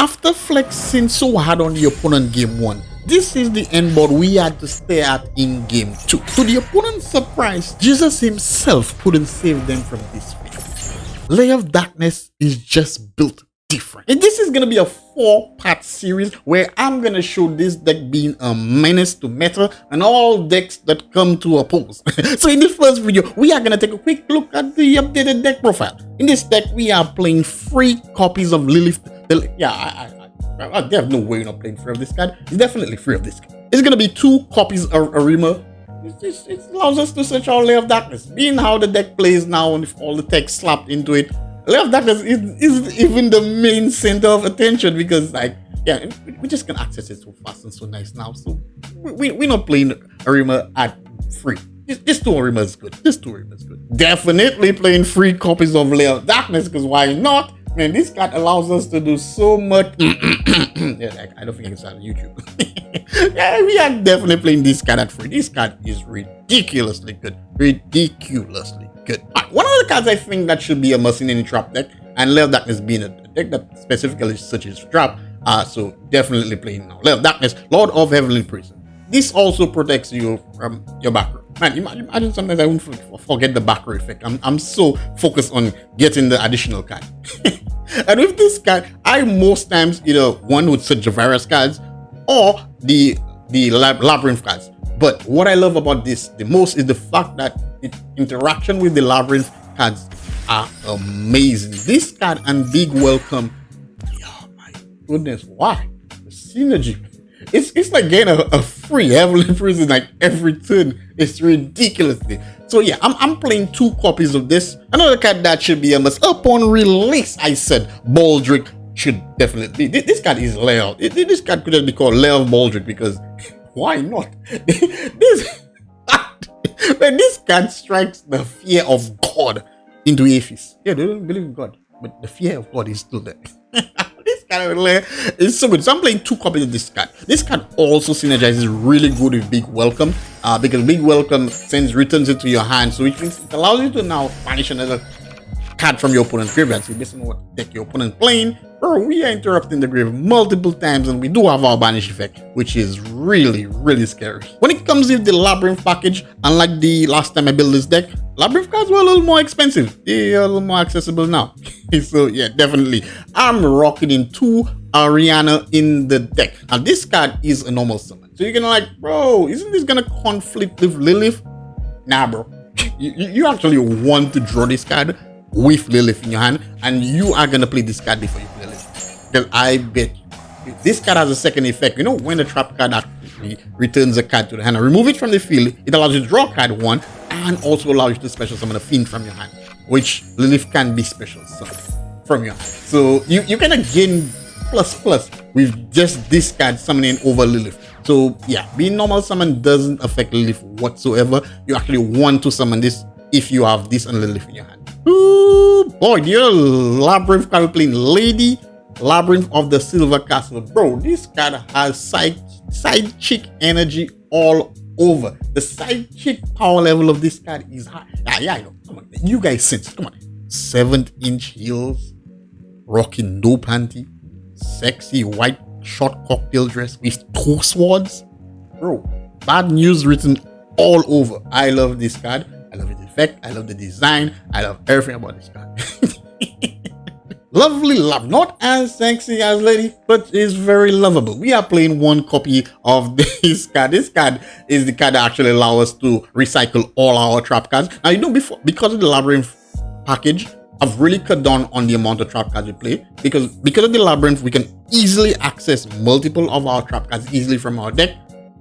After flexing so hard on the opponent game 1, this is the end board we had to stare at in game 2. To the opponent's surprise, Jesus himself couldn't save them from this fate. Lair of Darkness is just built different. And this is going to be a 4-part series where I'm going to show this deck being a menace to meta and all decks that come to oppose. So in this first video, we are going to take a quick look at the updated deck profile. In this deck, we are playing 3 copies of Lilith. Yeah, I have no way you're not playing 3 of this card. It's definitely 3 of this card. It's going to be 2 copies of Arima. It allows us to search our Lair of Darkness. Being how the deck plays now and if all the text slapped into it, Lair of Darkness is even the main center of attention because, like, yeah, we just can access it so fast and so nice now. So we're not playing Arima at 3. This 2 Arima is good. This 2 Arima is good. Definitely playing 3 copies of Lair of Darkness because why not? Man, this card allows us to do so much. Yeah, I don't think I can start on YouTube. Yeah, we are definitely playing this card at 3. This card is ridiculously good. Ridiculously good. Right, one of the cards I think that should be a must in any trap deck, and Lair of Darkness being a deck that specifically searches trap, so definitely playing now. Lair of Darkness, Lord of Heavenly Prison. This also protects you from your back row. Man, imagine sometimes I won't forget the back row effect. I'm so focused on getting the additional card. And with this card, I most times either one would search the virus cards or the Labrynth cards. But what I love about this the most is the fact that its interaction with the Labrynth cards are amazing. This card and Big Welcome, oh my goodness, why? The synergy. It's like getting a free Heavenly Prison like every turn. It's ridiculously. So yeah, I'm playing 2 copies of this. Another card that should be a must upon release. I said Blvd should definitely be. This card is Lair. This card could just be called Lair of Blvd because why not? This card strikes the fear of God into Apis. Yeah, they don't believe in God, but the fear of God is still there. This card of Lair is so good. So I'm playing 2 copies of this card. This card also synergizes really good with Big Welcome because Big Welcome returns it to your hand, so which means it allows you to now banish another card from your opponent's graveyard. So based on what deck your opponent playing, we are interrupting the grave multiple times and we do have our banish effect, which is really, really scary. When it comes with the Labrynth package, unlike the last time I built this deck, Labrynth cards were a little more expensive. They are a little more accessible now. So yeah, definitely. I'm rocking in 2 Ariana in the deck. Now this card is a normal summon. So you're gonna like, bro, isn't this gonna conflict with Lilith? Nah, bro. You actually want to draw this card with Lilith in your hand, and you are gonna play this card before you play Lilith. Because I bet you, this card has a second effect. You know, when the trap card actually returns a card to the hand and remove it from the field, it allows you to draw card 1 and also allows you to special summon a fiend from your hand, which Lilith can be special summoned from your hand. So you kind of gain plus with just this card summoning over Lilith. So yeah, being normal summon doesn't affect Lilith whatsoever. You actually want to summon this if you have this and Lilith in your hand. Ooh boy, the other Labrynth card playing Lady Labrynth of the Silver Castle. Bro, this card has side chick energy all over. The side chick power level of this card is high. Yeah, I know. Come on, you guys sense. Come on, 7-inch heels, rocking no panty, sexy white short cocktail dress with 2 swords. Bro, bad news written all over. I love this card. I love its effect. I love the design. I love everything about this card. Lovely love, not as sexy as Lady, but is very lovable. We are playing 1 copy of this card. This card is the card that actually allows us to recycle all our trap cards. Now, you know, because of the Labrynth package, I've really cut down on the amount of trap cards we play because of the Labrynth, we can easily access multiple of our trap cards easily from our deck.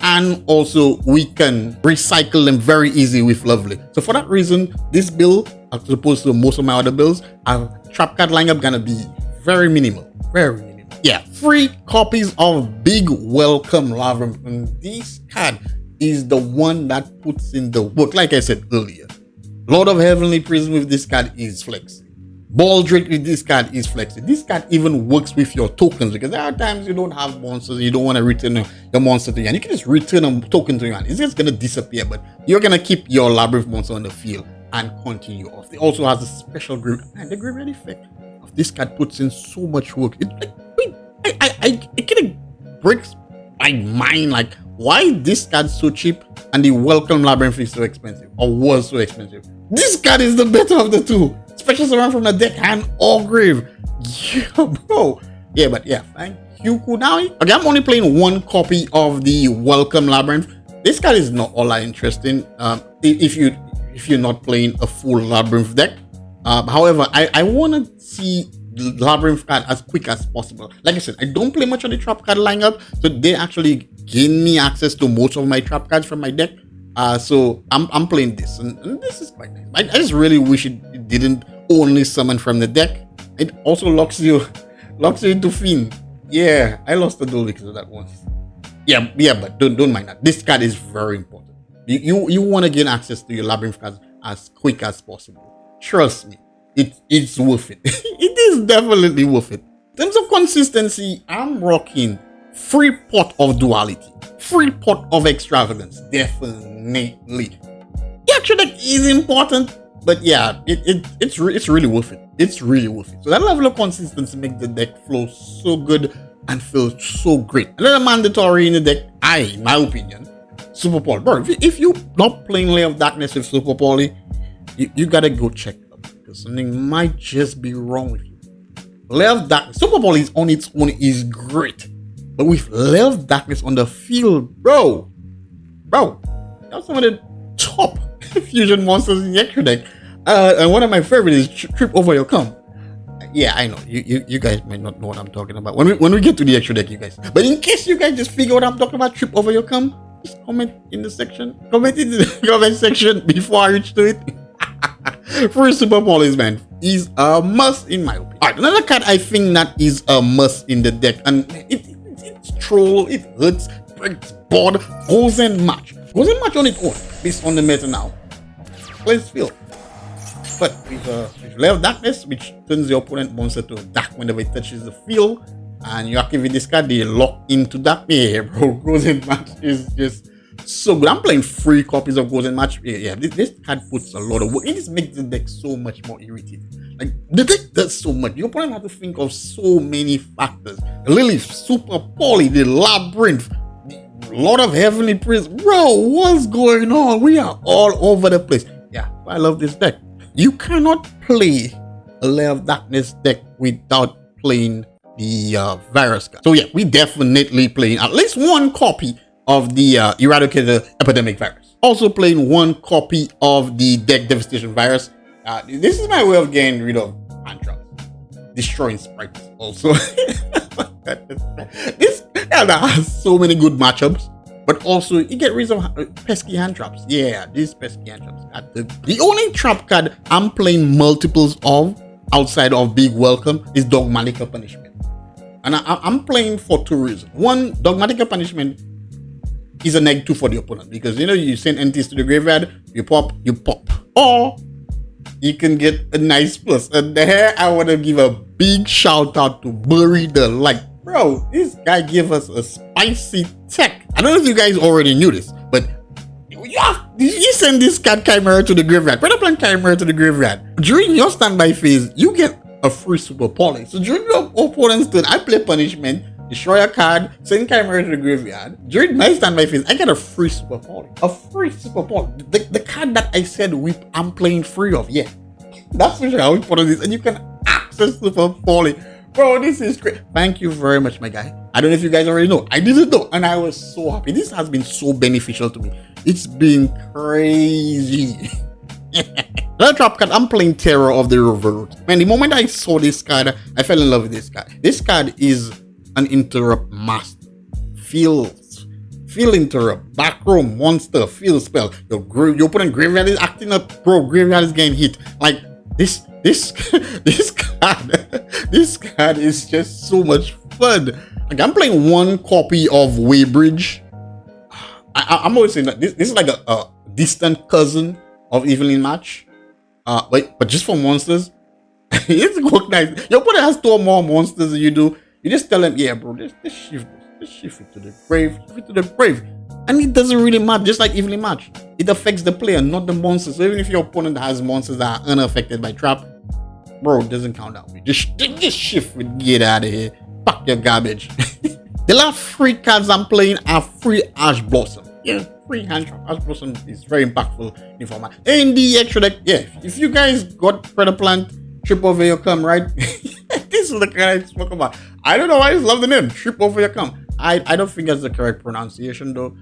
And also we can recycle them very easy with Lovely. So for that reason, this build, as opposed to most of my other builds, our trap card lineup gonna be very minimal. Very minimal. Yeah, 3 copies of Big Welcome Labrynth. And this card is the one that puts in the work. Like I said earlier, Lord of Heavenly Prison with this card is flexing. Blvd with this card is flexing. This card even works with your tokens because there are times you don't have monsters, you don't want to return your monster to your hand. You can just return a token to your hand. It's just going to disappear, but you're going to keep your Labrynth monster on the field and continue off. It also has a special graveyard, and the graveyard effect of this card puts in so much work. it kind of breaks my mind. Like, why this card's so cheap and the Welcome Labrynth is so expensive, or was so expensive? This card is the better of the two. Special Summon from the deck, hand or grave. Yeah, bro. Yeah, but yeah, thank you, Kunawi. Okay, I'm only playing one copy of the Welcome Labrynth. This card is not all that interesting. If you're not playing a full Labrynth deck. However, I want to see Labrynth card as quick as possible. Like I said, I don't play much of the trap card lineup, so they actually gain me access to most of my trap cards from my deck. So I'm playing this, and this is quite nice. I just really wish it didn't only summon from the deck. It also locks you into Fiend. Yeah, I lost the duel because of that once. Yeah, but don't mind that. This card is very important. You want to gain access to your Labrynth cards as quick as possible. Trust me, it's worth it. It is definitely worth it. In terms of consistency, I'm rocking free pot of duality, free pot of extravagance, definitely. The extra deck is important, but yeah, it's really worth it. It's really worth it. So that level of consistency makes the deck flow so good and feel so great. Another mandatory in the deck, in my opinion, Super Poly. Bro, if you're not playing Lair of Darkness with Super Poly, you gotta go check it out, because something might just be wrong with you. Lair of Darkness, Super Poly on its own is great, but with Lair of Darkness on the field, bro, that's some of the top fusion monsters in the extra deck. And one of my favorites is Trip Over Your Cum. Yeah, I know you guys might not know what I'm talking about when we get to the extra deck, you guys. But in case you guys just figure what I'm talking about, Trip Over Your Cum, just comment in the comment section before I reach to it. For Super Polys, man, is a must in my opinion. Alright, another card I think that is a must in the deck, and it's troll, it hurts, breaks board, goes and match on its own based on the meta now. Plays field. But with Lair of Darkness, which turns the opponent monster to dark whenever it touches the field, and you activate this card, they lock into dark. Yeah, bro, Goes and Match is just so good. I'm playing 3 copies of Goes and Match. Yeah, this card puts a lot of work. It just makes the deck so much more irritating. Like, the deck does so much. The opponent has to think of so many factors. Lilith, Super Poly, the Labrynth, the Lord of Heavenly Prince. Bro, what's going on? We are all over the place. Yeah, I love this deck. You cannot play a Lair of Darkness deck without playing the virus card. So yeah, we definitely playing at least one copy of the Eradicator Epidemic Virus. Also playing one copy of the Deck Devastation Virus. This is my way of getting rid of hand traps. Destroying sprites also. This card has so many good matchups. But also, you get rid of pesky hand traps. Yeah, these pesky hand traps. The only trap card I'm playing multiples of outside of Big Welcome is Dogmatica Punishment. And I'm playing for 2 reasons. One, Dogmatica Punishment is a -2 for the opponent, because you send entities to the graveyard, you pop. Or you can get a nice plus. And there I want to give a big shout out to Bury the Light. Bro, this guy gave us a spicy tech. I don't know if you guys already knew this, but you send this card Chimera to the graveyard. When I play Chimera to the graveyard, during your standby phase, you get a free Super Poly. So during your opponent's turn, I play Punishment, destroy a card, send Chimera to the graveyard. During my standby phase, I get a free Super Poly. A free Super Poly. The card that I said I'm playing free of. Yeah, that's how important it is. And you can access Super Poly. Bro, this is great. Thank you very much, my guy. I don't know if you guys already know. I didn't know, and I was so happy. This has been so beneficial to me. It's been crazy. Another trap card, I'm playing Terror of the Revolt. Man, the moment I saw this card, I fell in love with this card. This card is an interrupt master. Field interrupt, back row monster, field spell. Your opponent graveyard is acting up, bro. Graveyard is getting hit. Like this card is just so much fun. Like, I'm playing one copy of Waybridge. I'm always saying that this is like a distant cousin of Evelyn Match. But just for monsters. It's quite nice. Your opponent has 2 or more monsters than you do. You just tell them, yeah, bro, just shift this. Just shift it to the grave. And it doesn't really matter, just like Evelyn Match. It affects the player, not the monster. So even if your opponent has monsters that are unaffected by trap, bro, it doesn't count out. Just shift it, get out of here. pack your garbage. The last free cards I'm playing are free Ash Blossom. Yeah, free Ash Blossom is very impactful in format. In the extra deck, yeah, if you guys got Predator Plant, Trip Over Your Come, right? This is the card I spoke about. I don't know why I just love the name, Trip Over Your Come. I don't think that's the correct pronunciation though,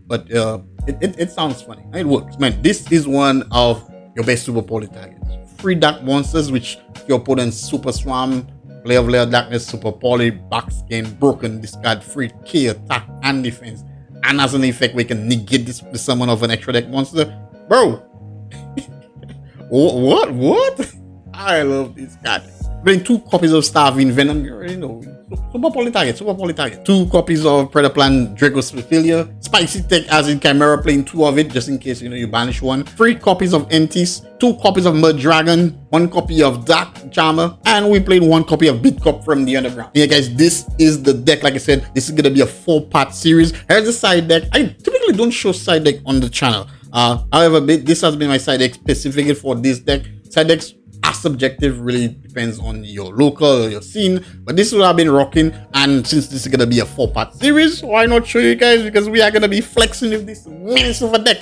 but it sounds funny. It works, man. This is one of your best super poly targets. Free dark monsters, which your opponent super swam, Lair of Darkness, super poly, backscan, broken, discard, free key, attack, and defense. And as an effect, we can negate the summon of an extra deck monster. Bro! What? I love this card. Bring 2 copies of Starving Venom. You already know. Super poly target. 2 copies of Predator Plant, Dracophilia. Spicy Tech as in Chimera, playing 2 of it, just in case you banish one. 3 copies of Entis, 2 copies of Mud Dragon, 1 copy of Dark Charmer, and we played 1 copy of Beat Cup from the Underground. Yeah, guys, this is the deck. Like I said, this is gonna be a 4-part series. Here's the side deck. I typically don't show side deck on the channel. However, this has been my side deck specifically for this deck. Side decks are subjective, really depends on your local or your scene, but this is what I've been rocking. And since this is gonna be a 4-part series, why not show you guys, because we are gonna be flexing with this menace of a deck.